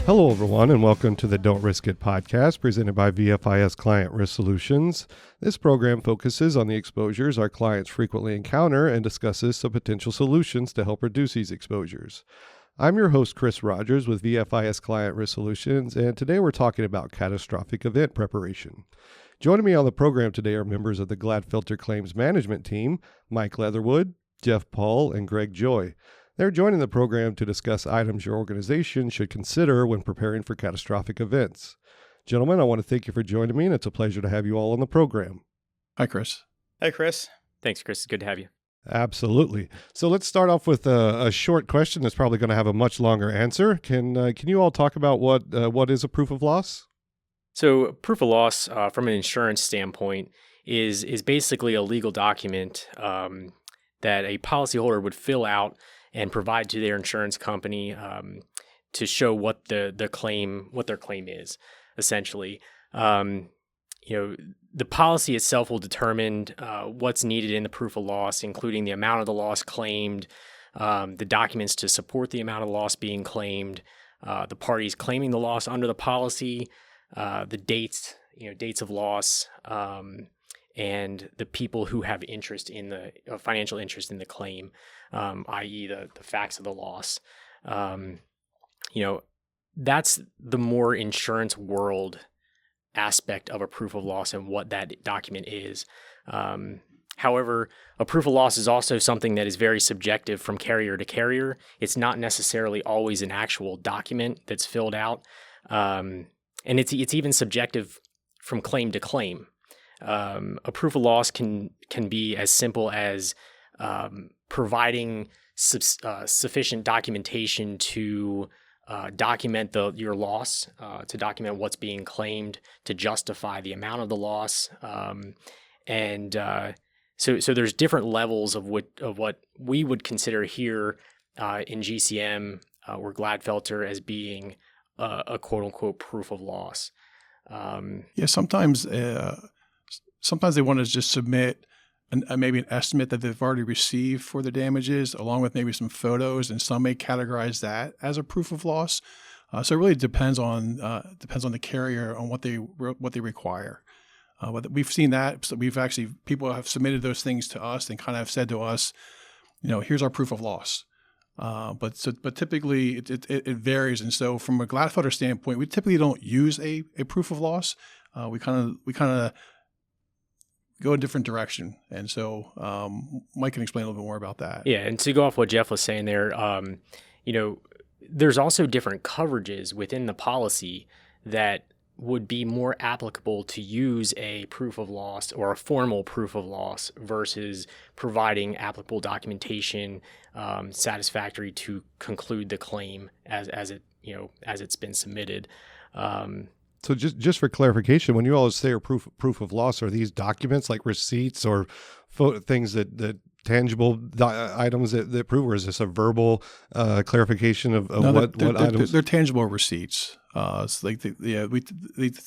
Hello, everyone, and welcome to the Don't Risk It podcast presented by VFIS Client Risk Solutions. This program focuses on the exposures our clients frequently encounter and discusses some potential solutions to help reduce these exposures. I'm your host, Chris Rogers with VFIS Client Risk Solutions, and today we're talking about catastrophic event preparation. Joining me on the program today are members of the Glatfelter Claims Management Team, Mike Leatherwood, Jeff Paul, and Greg Joy. They're joining the program to discuss items your organization should consider when preparing for catastrophic events. Gentlemen, I want to thank you for joining me, and it's a pleasure to have you all on the program. Hi, Chris. Hi, Chris. Thanks, Chris. It's good to have you. Absolutely. So let's start off with a short question that's probably going to have a much longer answer. Can you all talk about what is a proof of loss? So proof of loss from an insurance standpoint is basically a legal document that a policyholder would fill out and provide to their insurance company to show what their claim is, essentially. The policy itself will determine what's needed in the proof of loss, including the amount of the loss claimed, the documents to support the amount of loss being claimed, the parties claiming the loss under the policy, the dates of loss, and the people who have interest in the financial interest in the claim, i.e. the facts of the loss. That's the more insurance world aspect of a proof of loss and what that document is. However, a proof of loss is also something that is very subjective from carrier to carrier. It's not necessarily always an actual document that's filled out. And it's even subjective from claim to claim. A proof of loss can be as simple as providing sufficient documentation to document your loss, to document what's being claimed, to justify the amount of the loss, so there's different levels of what we would consider here in GCM or Glatfelter as being a quote unquote proof of loss. Sometimes they want to just submit maybe an estimate that they've already received for the damages, along with maybe some photos, and some may categorize that as a proof of loss. So it really depends on the carrier on what they require. But we've seen that. So people have submitted those things to us and kind of said to us, here's our proof of loss. But typically it varies, and so from a Glatfelter standpoint, we typically don't use a proof of loss. We kind of go a different direction, and so Mike can explain a little bit more about that. Yeah, and to go off what Jeff was saying there, there's also different coverages within the policy that would be more applicable to use a proof of loss or a formal proof of loss versus providing applicable documentation satisfactory to conclude the claim as it's been submitted. So just for clarification, when you all say a proof of loss, are these documents like receipts or things that tangible items that prove, or is this a verbal clarification of what items? They're tangible receipts. It's like they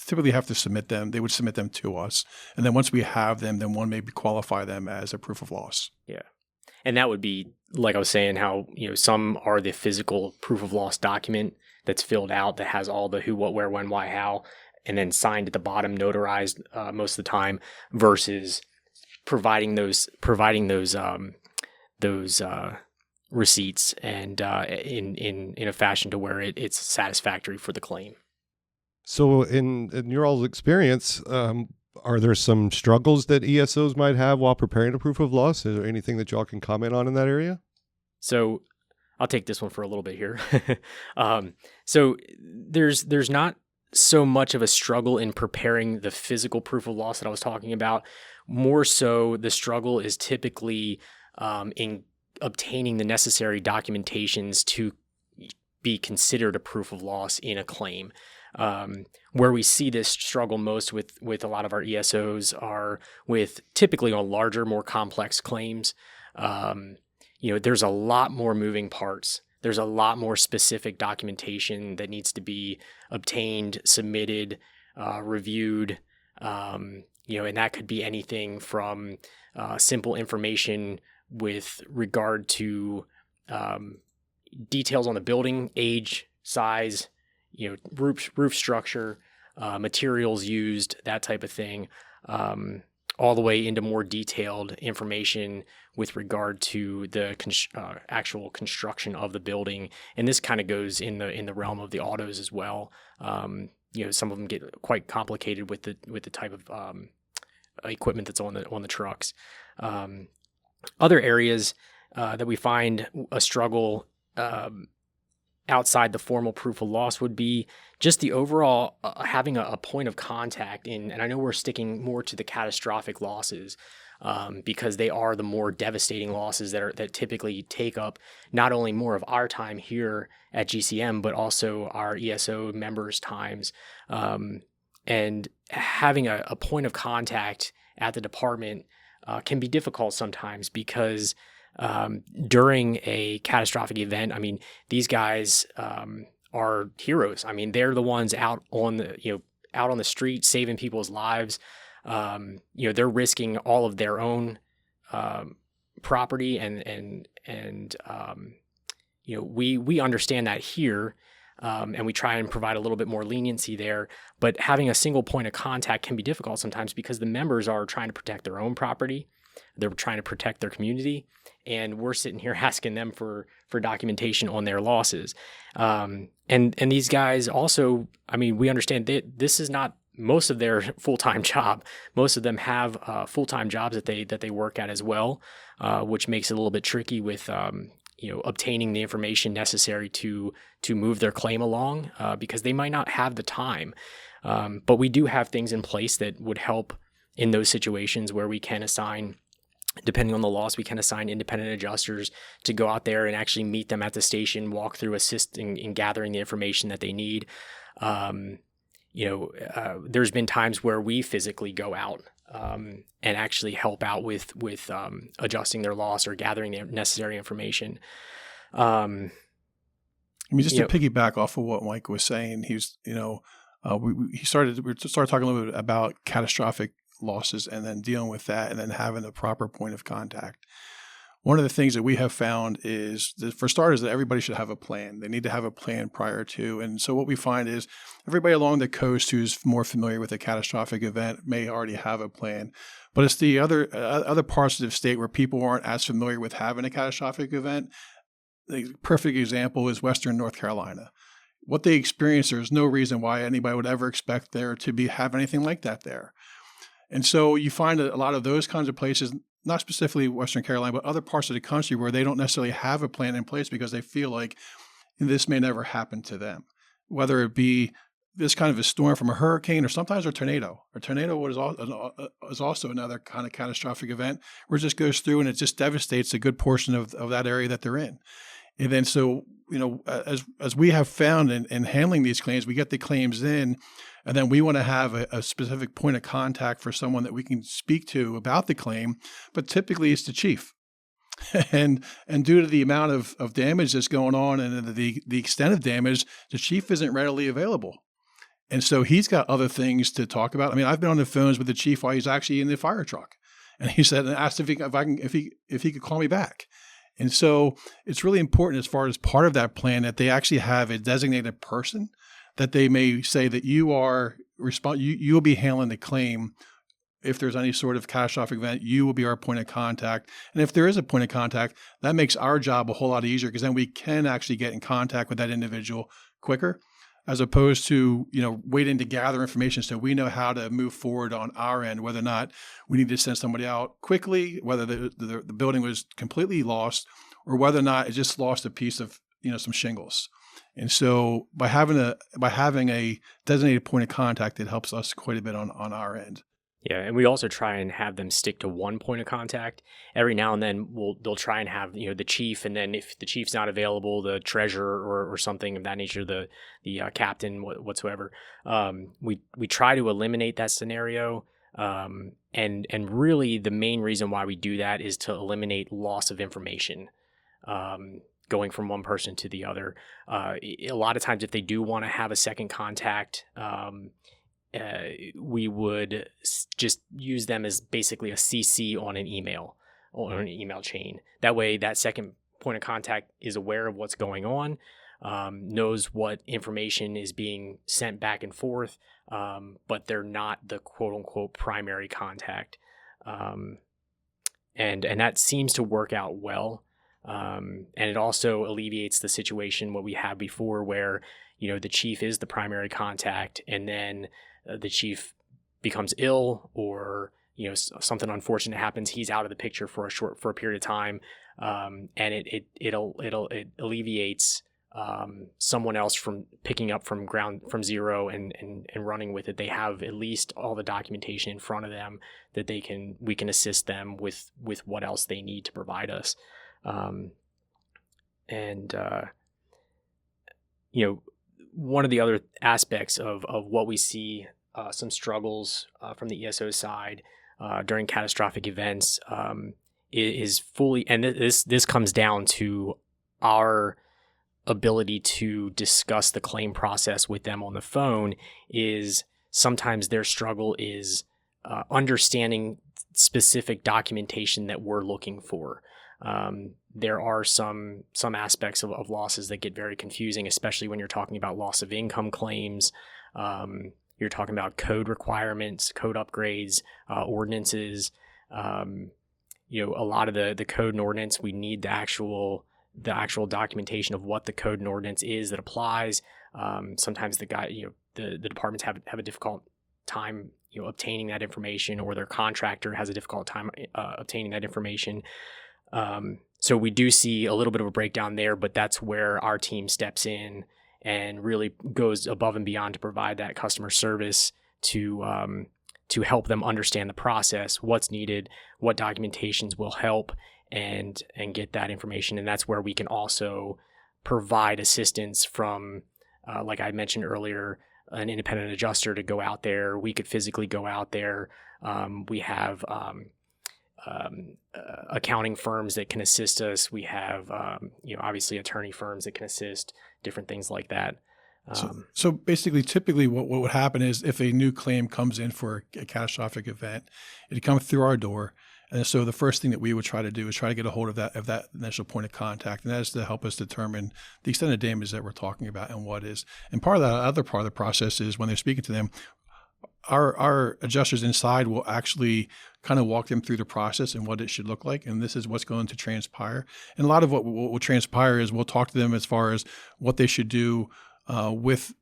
typically have to submit them. They would submit them to us, and then once we have them, then one may qualify them as a proof of loss. Yeah, and that would be like I was saying, how some are the physical proof of loss document that's filled out that has all the who, what, where, when, why, how, and then signed at the bottom, notarized most of the time, versus providing those receipts and in a fashion to where it's satisfactory for the claim. So in your all's experience, are there some struggles that ESOs might have while preparing a proof of loss? Is there anything that y'all can comment on in that area? So I'll take this one for a little bit here. So there's not so much of a struggle in preparing the physical proof of loss that I was talking about. More so, the struggle is typically in obtaining the necessary documentations to be considered a proof of loss in a claim. Where we see this struggle most with a lot of our ESOs are with typically on larger, more complex claims. There's a lot more moving parts. There's a lot more specific documentation that needs to be obtained, submitted, reviewed, and that could be anything from simple information with regard to details on the building, age, size, roof structure, materials used, that type of thing, all the way into more detailed information with regard to the actual construction of the building. And this kind of goes in the realm of the autos as well. Some of them get quite complicated with the type of equipment that's on the trucks. Other areas that we find a struggle outside the formal proof of loss would be just the overall having a point of contact in, and I know we're sticking more to the catastrophic losses because they are the more devastating losses that typically take up not only more of our time here at GCM, but also our ESO members' times. And having a point of contact at the department can be difficult sometimes because during a catastrophic event, I mean, these guys are heroes. I mean, they're the ones out on the street saving people's lives. They're risking all of their own property, and we understand that here, and we try and provide a little bit more leniency there. But having a single point of contact can be difficult sometimes because the members are trying to protect their own property. They're trying to protect their community, and we're sitting here asking them for documentation on their losses. And these guys also, I mean, we understand that this is not most of their full-time job. Most of them have full-time jobs that they work at as well, which makes it a little bit tricky with obtaining the information necessary to move their claim along because they might not have the time. But we do have things in place that would help in those situations where we can assign, depending on the loss, we can assign independent adjusters to go out there and actually meet them at the station, walk through, assist in gathering the information that they need. There's been times where we physically go out and actually help out with adjusting their loss or gathering the necessary information. I mean, just to piggyback off of what Mike was saying, we started talking a little bit about catastrophic losses and then dealing with that and then having a proper point of contact. One of the things that we have found is that, for starters, that everybody should have a plan. They need to have a plan prior to. And so what we find is everybody along the coast who's more familiar with a catastrophic event may already have a plan. But it's the other parts of the state where people aren't as familiar with having a catastrophic event. The perfect example is Western North Carolina. What they experience, there's no reason why anybody would ever expect there to have anything like that there. And so you find a lot of those kinds of places, not specifically Western Carolina, but other parts of the country where they don't necessarily have a plan in place because they feel like this may never happen to them, whether it be this kind of a storm from a hurricane or sometimes a tornado. A tornado is also another kind of catastrophic event where it just goes through and it just devastates a good portion of that area that they're in. And then so, as we have found in handling these claims, we get the claims in, and then we want to have a specific point of contact for someone that we can speak to about the claim, but typically it's the chief. And due to the amount of damage that's going on and the extent of damage, the chief isn't readily available. And so he's got other things to talk about. I mean, I've been on the phones with the chief while he's actually in the fire truck. And he said, and asked if he could call me back. And so it's really important as far as part of that plan that they actually have a designated person that they may say that you will be handling the claim. If there's any sort of catastrophic event, you will be our point of contact. And if there is a point of contact, that makes our job a whole lot easier because then we can actually get in contact with that individual quicker, as opposed to, waiting to gather information so we know how to move forward on our end, whether or not we need to send somebody out quickly, whether the building was completely lost or whether or not it just lost a piece of, some shingles. And so by having a designated point of contact, it helps us quite a bit on our end. Yeah, and we also try and have them stick to one point of contact. Every now and then they'll try and have the chief, and then if the chief's not available, the treasurer or something of that nature, the captain whatsoever. We try to eliminate that scenario, and really the main reason why we do that is to eliminate loss of information. Going from one person to the other. A lot of times, if they do want to have a second contact, we would just use them as basically a CC on an email or an email chain. That way, that second point of contact is aware of what's going on. knows what information is being sent back and forth, but they're not the quote unquote primary contact. And that seems to work out well. And it also alleviates the situation what we had before where, the chief is the primary contact, and then the chief becomes ill, or something unfortunate happens, he's out of the picture for a period of time, and it alleviates someone else from picking up from zero and running with it. They have at least all the documentation in front of them that we can assist them with what else they need to provide us. One of the other aspects of what we see, some struggles from the ESO side during catastrophic events, is fully, and this comes down to our ability to discuss the claim process with them on the phone. Is sometimes their struggle is understanding specific documentation that we're looking for. There are some aspects of losses that get very confusing, especially when you're talking about loss of income claims. You're talking about code requirements, code upgrades, ordinances. A lot of the code and ordinance, we need the actual documentation of what the code and ordinance is that applies. Sometimes the departments have a difficult time obtaining that information, or their contractor has a difficult time obtaining that information. So we do see a little bit of a breakdown there, but that's where our team steps in and really goes above and beyond to provide that customer service to help them understand the process, what's needed, what documentations will help, and get that information. And that's where we can also provide assistance from, like I mentioned earlier, an independent adjuster to go out there. We could physically go out there. We have accounting firms that can assist us. We have, obviously attorney firms that can assist, different things like that. So basically, typically what would happen is if a new claim comes in for a catastrophic event, it comes through our door. And so the first thing that we would try to do is try to get a hold of that initial point of contact. And that is to help us determine the extent of damage that we're talking about and what is. And part of that other part of the process is when they're speaking to them, our adjusters inside will actually kind of walk them through the process and what it should look like. And this is what's going to transpire. And a lot of what will transpire is we'll talk to them as far as what they should do with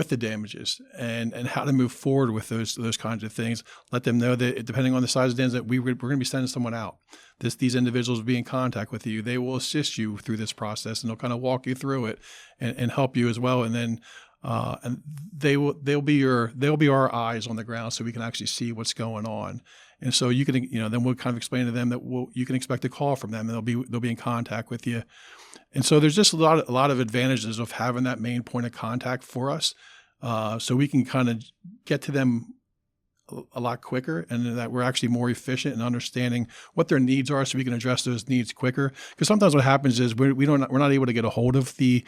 the damages and how to move forward with those kinds of things. Let them know that depending on the size of damage that we're going to be sending someone out. These individuals will be in contact with you. They will assist you through this process, and they'll kind of walk you through it and help you as well. And then and they'll be our eyes on the ground, so we can actually see what's going on. And so you can, then we'll kind of explain to them that you can expect a call from them, and they'll be in contact with you. And so there's just a lot of advantages of having that main point of contact for us, so we can kind of get to them a lot quicker, and that we're actually more efficient in understanding what their needs are, so we can address those needs quicker. Because sometimes what happens is we're not able to get a hold of the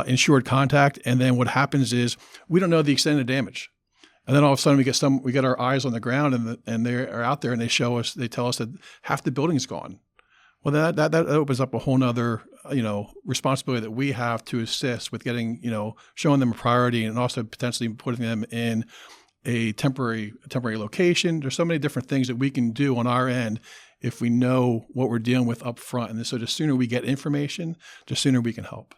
insured contact, and then what happens is we don't know the extent of damage. And then all of a sudden we get our eyes on the ground, and they are out there, and they tell us that half the building's gone. Well, that opens up a whole nother, responsibility that we have to assist with getting, showing them a priority, and also potentially putting them in a temporary location. There's so many different things that we can do on our end if we know what we're dealing with up front. And so the sooner we get information, the sooner we can help.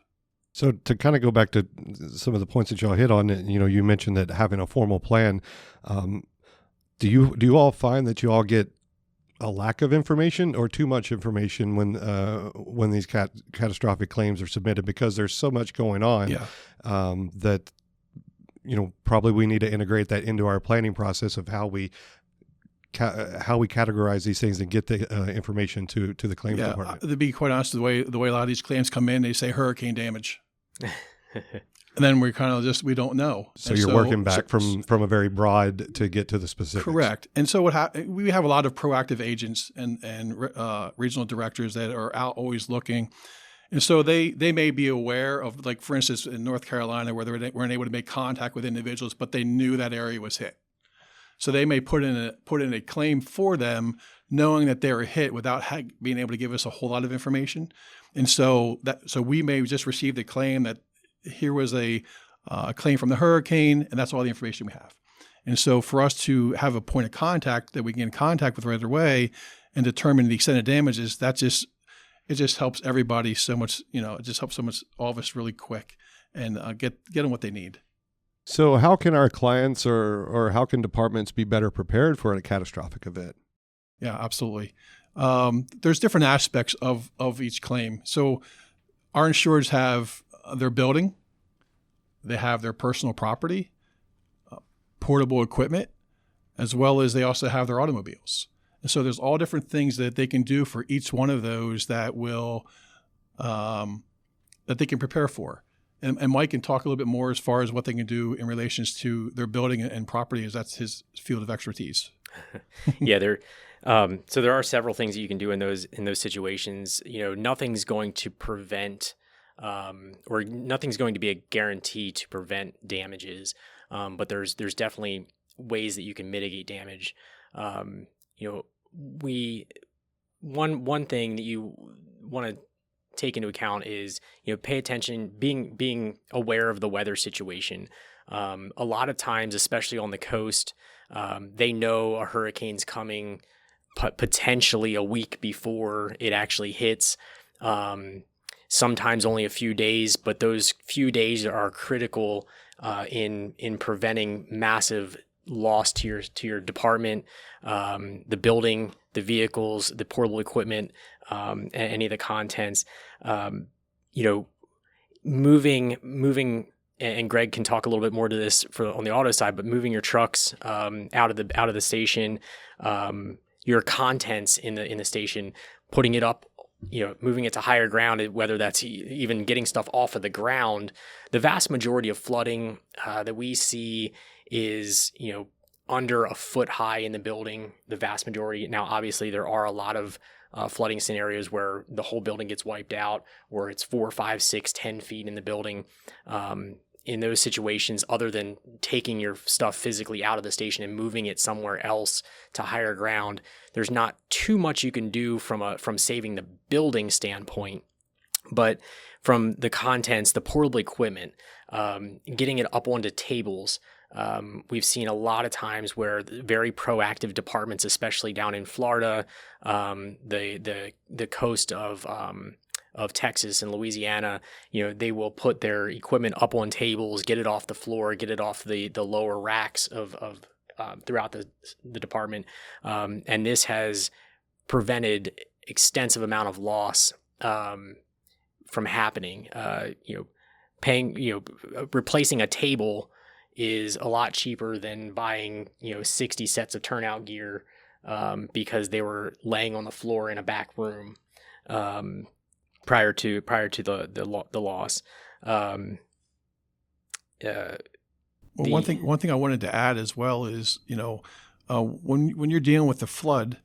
So to kind of go back to some of the points that y'all hit on, you mentioned that having a formal plan. Do you all find that you all get a lack of information or too much information when these catastrophic claims are submitted, because there's so much going on? Yeah. That probably we need to integrate that into our planning process of how we categorize these things and get the information to the claims department. To be quite honest, the way a lot of these claims come in, they say hurricane damage. And then we kind of we don't know. So you're working back from a very broad to get to the specifics. Correct. And so we have a lot of proactive agents and regional directors that are out always looking. And so they may be aware of, like, for instance, in North Carolina, where they weren't able to make contact with individuals, but they knew that area was hit. So they may put in a claim for them, knowing that they were hit without being able to give us a whole lot of information. And so we may just receive the claim that here was a claim from the hurricane, and that's all the information we have. And so for us to have a point of contact that we can get in contact with right away and determine the extent of damages, it just helps everybody so much. It just helps so much, all of us, really quick, and get them what they need. So how can our clients or how can departments be better prepared for a catastrophic event? Yeah, absolutely. There's different aspects of each claim. So our insureds have their building, they have their personal property, portable equipment, as well as they also have their automobiles. And so there's all different things that they can do for each one of those that they can prepare for. And Mike can talk a little bit more as far as what they can do in relations to their building and property, as that's his field of expertise. Yeah, so there are several things that you can do in those situations. Nothing's going to prevent or nothing's going to be a guarantee to prevent damages, but there's definitely ways that you can mitigate damage. One thing that you want to take into account is, pay attention, being aware of the weather situation. A lot of times, especially on the coast, they know a hurricane's coming potentially a week before it actually hits. Sometimes only a few days, but those few days are critical in preventing massive loss to your department, the building, the vehicles, the portable equipment, and any of the contents. Moving, and Greg can talk a little bit more to this on the auto side, but moving your trucks out of the station, your contents in the station, putting it up, moving it to higher ground, whether that's even getting stuff off of the ground. The vast majority of flooding that we see is, under a foot high in the building, the vast majority. Now, obviously, there are a lot of flooding scenarios where the whole building gets wiped out, or it's 4, 5, 6, 10 feet in the building. In those situations, other than taking your stuff physically out of the station and moving it somewhere else to higher ground, there's not too much you can do from saving the building standpoint. But from the contents, the portable equipment, getting it up onto tables. We've seen a lot of times where very proactive departments, especially down in Florida, the coast of Texas and Louisiana, they will put their equipment up on tables, get it off the floor, get it off the lower racks of throughout the department, and this has prevented extensive amount of loss from happening. Replacing a table is a lot cheaper than buying 60 sets of turnout gear because they were laying on the floor in a back room prior to the loss. One thing I wanted to add as well is when you're dealing with the flood,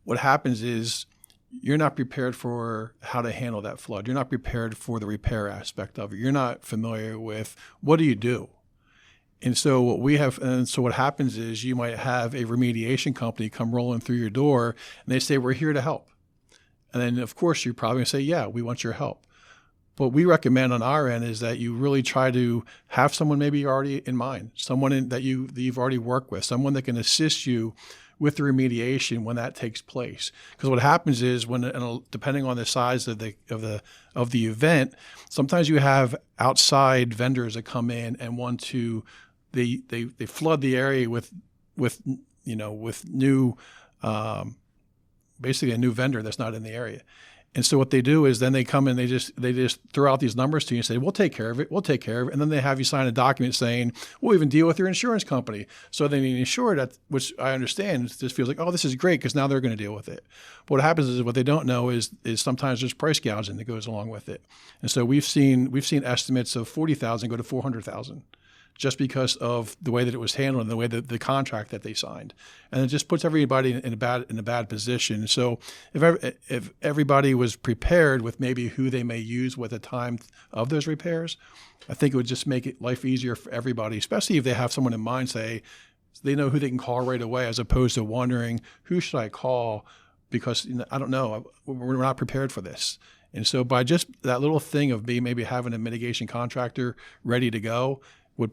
what happens is you're not prepared for how to handle that flood. You're not prepared for the repair aspect of it. You're not familiar with what do you do. And so what happens is you might have a remediation company come rolling through your door and they say, we're here to help. And then of course you're probably going to say, yeah, we want your help. What we recommend on our end is that you really try to have someone maybe already in mind, someone that you've already worked with, someone that can assist you with the remediation when that takes place. Because what happens is depending on the size of the event, sometimes you have outside vendors that come in and want to they flood the area with new basically a new vendor that's not in the area. And so what they do is then they come in, they just throw out these numbers to you and say, we'll take care of it. And then they have you sign a document saying, we'll even deal with your insurance company. So then the insured, which I understand, just feels like, oh, this is great because now they're going to deal with it. But what happens is what they don't know is sometimes there's price gouging that goes along with it. And so we've seen estimates of $40,000 go to $400,000. just because of the way that it was handled and the way that the contract that they signed. And it just puts everybody in a bad position. So if everybody was prepared with maybe who they may use at the time of those repairs, I think it would just make life easier for everybody, especially if they have someone in mind, say, they know who they can call right away, as opposed to wondering, who should I call? Because I don't know, we're not prepared for this. And so by just that little thing of maybe having a mitigation contractor ready to go,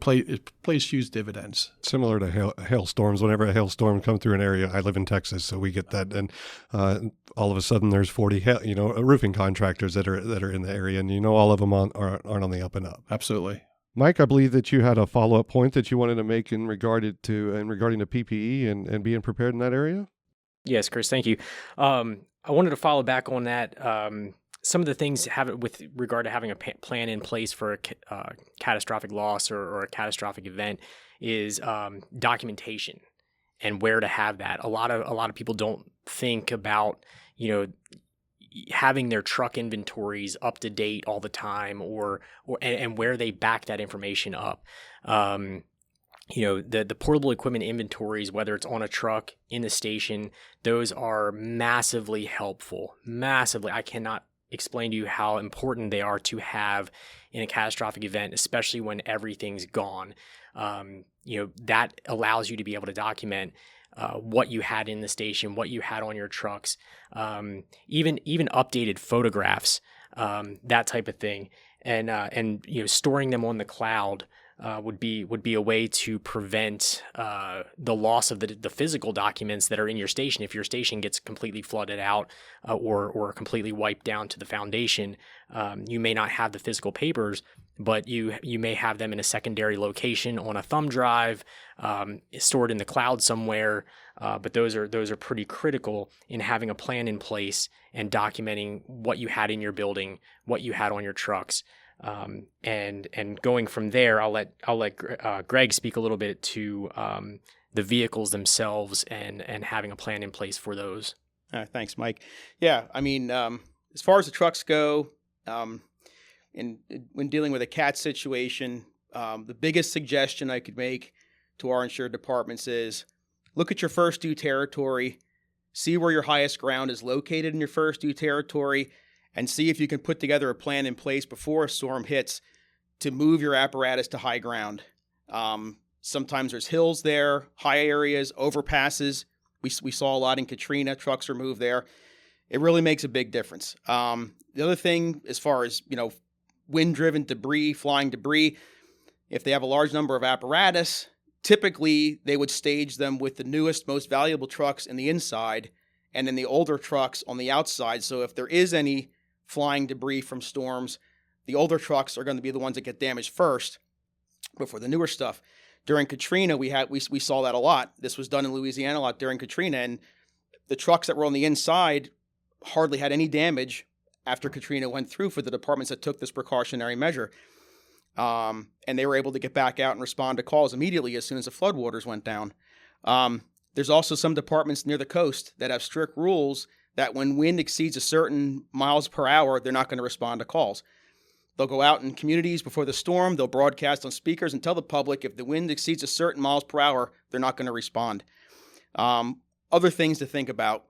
plays huge dividends. Similar to hailstorms. Whenever a hailstorm comes through an area, I live in Texas, so we get that, and all of a sudden there's 40 roofing contractors that are in the area, and all of them aren't on the up and up. Absolutely. Mike, I believe that you had a follow-up point that you wanted to make regarding to PPE and being prepared in that area. Yes, Chris, thank you. I wanted to follow back on that. Some of the things with regard to having a plan in place for a catastrophic loss or a catastrophic event is documentation and where to have that. A lot of people don't think about having their truck inventories up to date all the time, or where they back that information up. The portable equipment inventories, whether it's on a truck, in the station, those are massively helpful. Massively. I cannot explain to you how important they are to have in a catastrophic event, especially when everything's gone. That allows you to be able to document what you had in the station, what you had on your trucks, even updated photographs, that type of thing, and storing them on the cloud would be a way to prevent the loss of the physical documents that are in your station. If your station gets completely flooded out or completely wiped down to the foundation, you may not have the physical papers, but you may have them in a secondary location on a thumb drive, stored in the cloud somewhere. But those are pretty critical in having a plan in place and documenting what you had in your building, what you had on your trucks. And going from there, I'll let Greg speak a little bit to the vehicles themselves and having a plan in place for those. Thanks, Mike. Yeah, I mean, as far as the trucks go, when dealing with a CAT situation, the biggest suggestion I could make to our insured departments is look at your first due territory, see where your highest ground is located in your first due territory, and see if you can put together a plan in place before a storm hits to move your apparatus to high ground. Sometimes there's hills there, high areas, overpasses. We saw a lot in Katrina. Trucks are moved there. It really makes a big difference. The other thing, as far as wind-driven debris, flying debris, if they have a large number of apparatus, typically they would stage them with the newest, most valuable trucks in the inside, and then the older trucks on the outside. So if there is any flying debris from storms, the older trucks are going to be the ones that get damaged first before the newer stuff. During Katrina, we saw that a lot. This was done in Louisiana a lot during Katrina, and the trucks that were on the inside hardly had any damage after Katrina went through for the departments that took this precautionary measure. And they were able to get back out and respond to calls immediately as soon as the floodwaters went down. There's also some departments near the coast that have strict rules that when wind exceeds a certain miles per hour, they're not going to respond to calls. They'll go out in communities before the storm, they'll broadcast on speakers and tell the public if the wind exceeds a certain miles per hour, they're not going to respond. Other things to think about,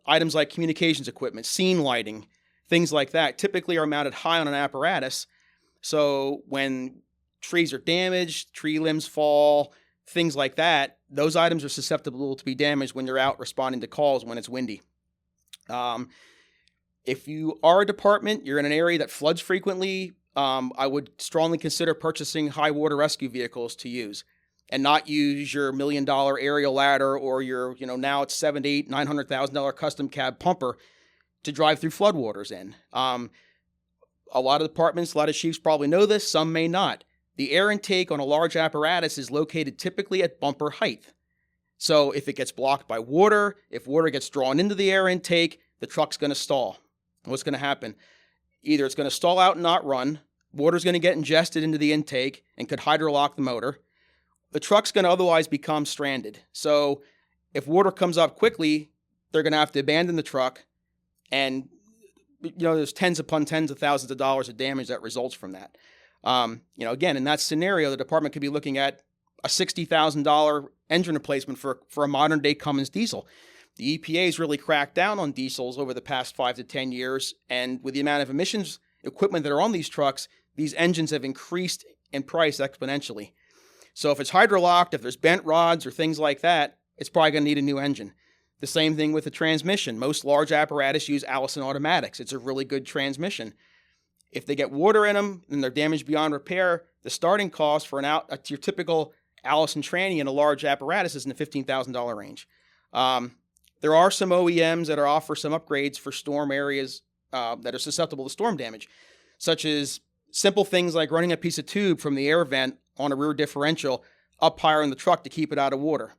items like communications equipment, scene lighting, things like that typically are mounted high on an apparatus. So when trees are damaged, tree limbs fall, things like that, those items are susceptible to be damaged when you're out responding to calls when it's windy. If you are a department, you're in an area that floods frequently, I would strongly consider purchasing high water rescue vehicles to use and not use your $1 million aerial ladder or your, now it's $700,000, $800,000, $900,000 custom cab pumper to drive through floodwaters in. A lot of departments, a lot of chiefs probably know this, some may not. The air intake on a large apparatus is located typically at bumper height. So if it gets blocked by water, if water gets drawn into the air intake, the truck's going to stall. And what's going to happen? Either it's going to stall out and not run, water's going to get ingested into the intake and could hydrolock the motor. The truck's going to otherwise become stranded. So if water comes up quickly, they're going to have to abandon the truck, and there's tens upon tens of thousands of dollars of damage that results from that. Again, in that scenario, the department could be looking at a $60,000 engine replacement for a modern day Cummins diesel. The EPA has really cracked down on diesels over the past 5 to 10 years. And with the amount of emissions equipment that are on these trucks, these engines have increased in price exponentially. So if it's hydrolocked, if there's bent rods or things like that, it's probably going to need a new engine. The same thing with the transmission. Most large apparatus use Allison automatics. It's a really good transmission. If they get water in them and they're damaged beyond repair, the starting cost for your typical Allison tranny in a large apparatus is in the $15,000 range. There are some OEMs that offer some upgrades for storm areas that are susceptible to storm damage, such as simple things like running a piece of tube from the air vent on a rear differential up higher in the truck to keep it out of water.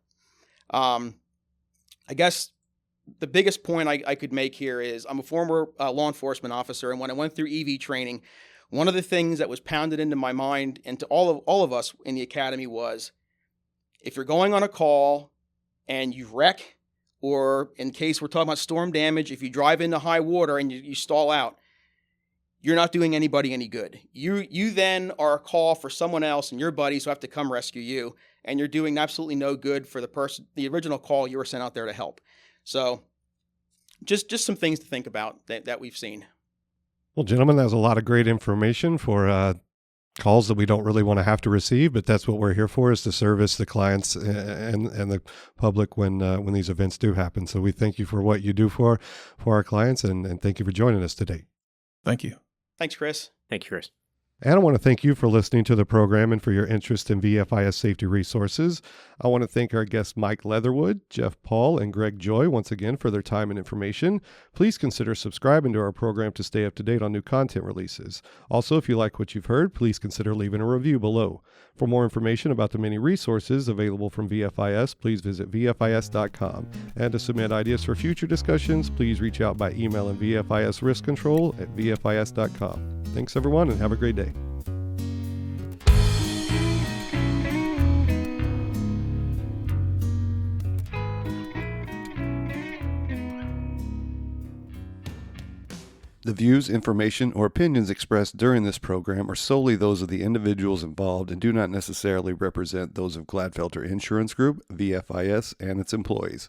I guess the biggest point I could make here is I'm a former law enforcement officer, and when I went through EV training, one of the things that was pounded into my mind and to all of us in the academy was, if you're going on a call and you wreck, or in case we're talking about storm damage, if you drive into high water and you stall out, you're not doing anybody any good. You then are a call for someone else and your buddies who have to come rescue you, and you're doing absolutely no good for the original call you were sent out there to help. So just some things to think about that we've seen. Well, gentlemen, that was a lot of great information for calls that we don't really want to have to receive, but that's what we're here for, is to service the clients and the public when these events do happen. So we thank you for what you do for our clients, and thank you for joining us today. Thank you. Thanks, Chris. Thank you, Chris. And I want to thank you for listening to the program and for your interest in VFIS safety resources. I want to thank our guests Mike Leatherwood, Jeff Paul, and Greg Joy once again for their time and information. Please consider subscribing to our program to stay up to date on new content releases. Also, if you like what you've heard, please consider leaving a review below. For more information about the many resources available from VFIS, please visit VFIS.com. And to submit ideas for future discussions, please reach out by emailing VFIS Risk Control at VFIS.com. Thanks, everyone, and have a great day. The views, information, or opinions expressed during this program are solely those of the individuals involved and do not necessarily represent those of Glatfelter Insurance Group, VFIS, and its employees.